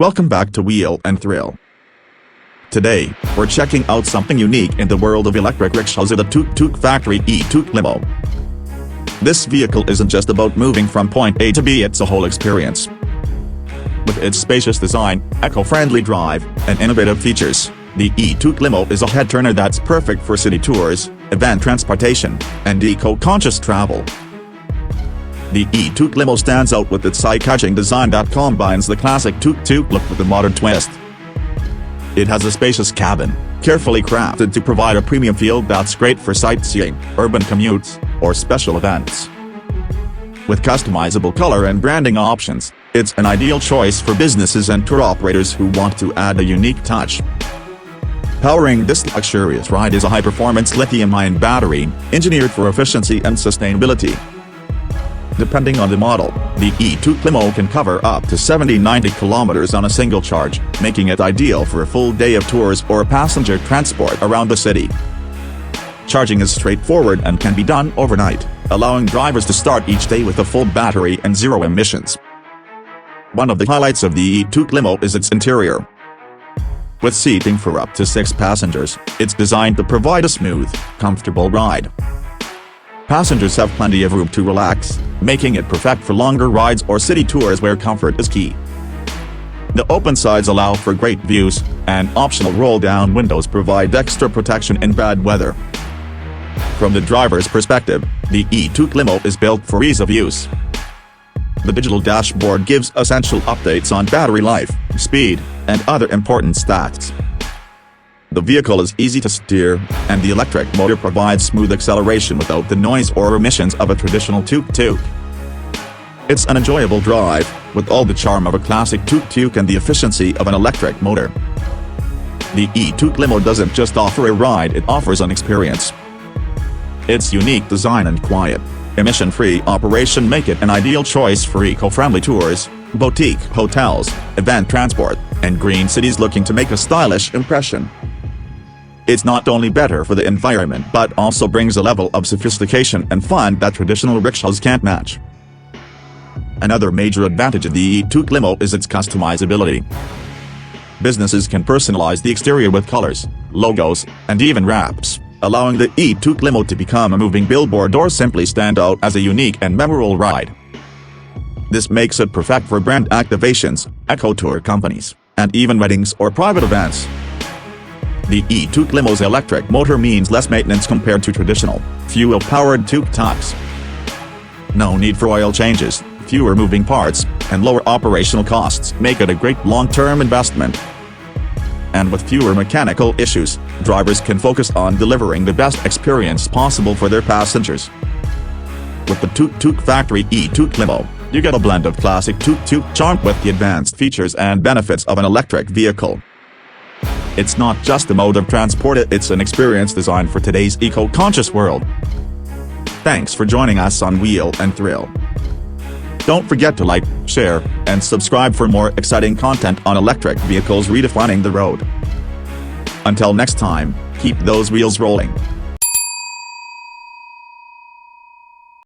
Welcome back to Wheel and Thrill. Today, we're checking out something unique in the world of electric rickshaws at the Tuk-Tuk Factory e-Tuk Limo. This vehicle isn't just about moving from point A to B, it's a whole experience. With its spacious design, eco-friendly drive, and innovative features, the e-Tuk Limo is a head-turner that's perfect for city tours, event transportation, and eco-conscious travel. The e-Tuk Limo stands out with its eye-catching design that combines the classic tuk-tuk look with a modern twist. It has a spacious cabin, carefully crafted to provide a premium feel that's great for sightseeing, urban commutes, or special events. With customizable color and branding options, it's an ideal choice for businesses and tour operators who want to add a unique touch. Powering this luxurious ride is a high-performance lithium-ion battery, engineered for efficiency and sustainability. Depending on the model, the e-Tuk Limo can cover up to 70-90 kilometers on a single charge, making it ideal for a full day of tours or passenger transport around the city. Charging is straightforward and can be done overnight, allowing drivers to start each day with a full battery and zero emissions. One of the highlights of the e-Tuk Limo is its interior. With seating for up to 6 passengers, it's designed to provide a smooth, comfortable ride. Passengers have plenty of room to relax, making it perfect for longer rides or city tours where comfort is key. The open sides allow for great views, and optional roll-down windows provide extra protection in bad weather. From the driver's perspective, the e-Tuk Limo is built for ease of use. The digital dashboard gives essential updates on battery life, speed, and other important stats. The vehicle is easy to steer, and the electric motor provides smooth acceleration without the noise or emissions of a traditional tuk-tuk. It's an enjoyable drive, with all the charm of a classic tuk-tuk and the efficiency of an electric motor. The e-Tuk Limo doesn't just offer a ride, it offers an experience. Its unique design and quiet, emission-free operation make it an ideal choice for eco-friendly tours, boutique hotels, event transport, and green cities looking to make a stylish impression. It's not only better for the environment but also brings a level of sophistication and fun that traditional rickshaws can't match. Another major advantage of the e-Tuk Limo is its customizability. Businesses can personalize the exterior with colors, logos, and even wraps, allowing the e-Tuk Limo to become a moving billboard or simply stand out as a unique and memorable ride. This makes it perfect for brand activations, eco-tour companies, and even weddings or private events. The e-Tuk Limo's electric motor means less maintenance compared to traditional, fuel-powered tuk-tuks. No need for oil changes, fewer moving parts, and lower operational costs make it a great long-term investment. And with fewer mechanical issues, drivers can focus on delivering the best experience possible for their passengers. With the Tuk-Tuk Factory e-Tuk Limo, you get a blend of classic tuk-tuk charm with the advanced features and benefits of an electric vehicle. It's not just a mode of transport, it's an experience designed for today's eco-conscious world. Thanks for joining us on Wheel and Thrill. Don't forget to like, share, and subscribe for more exciting content on electric vehicles redefining the road. Until next time, keep those wheels rolling.